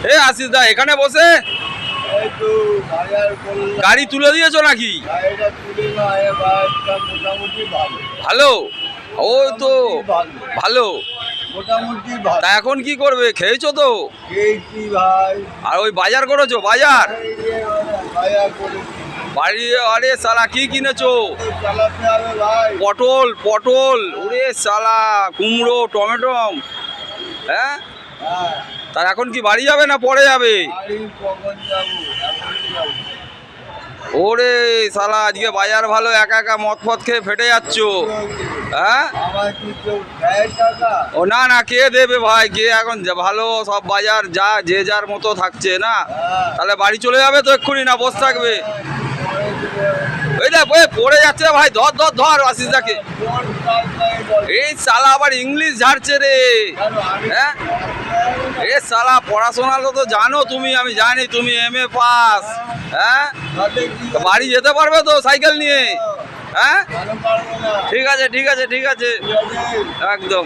এ আশিস দা এখানে বসে গাড়ি তুলে দিয়েছো নাকি? ভালো, ওই তো ভালো। তা এখন কি করবে? খেয়েছো তো? আর ওই বাজার করেছো? বাজার বাড়ি? আরে সালা কি কিনেছো? পটল, পটল, ওরে সালা, কুমড়ো, টমেটো। হ্যাঁ, তার এখন কি বাড়ি যাবে না পরে যাবে? ওরে শালা, আজকে বাজার ভালো, একা একা মদ ফদ খেয়ে ফেটে যাচ্ছ। হ্যাঁ, ও না না, কে দেবে ভাই? কে এখন ভালো, সব বাজার যা যে যার মতো থাকছে না। তাহলে বাড়ি চলে যাবে তো এক্ষুনি, না বসে থাকবে? ওই দেখ পড়ে যাচ্ছে ভাই, ধর ধর ধর আশিসদাকে। এই শালা আবার ইংলিশ ঝাড়ছে রে। হ্যাঁ, এ শালা পড়াশোনা তো জানো তুমি, আমি জানি তুমি MA পাস। হ্যাঁ, বাড়ি যেতে পারবে তো সাইকেল নিয়ে? হ্যাঁ, ঠিক আছে ঠিক আছে ঠিক আছে, একদম।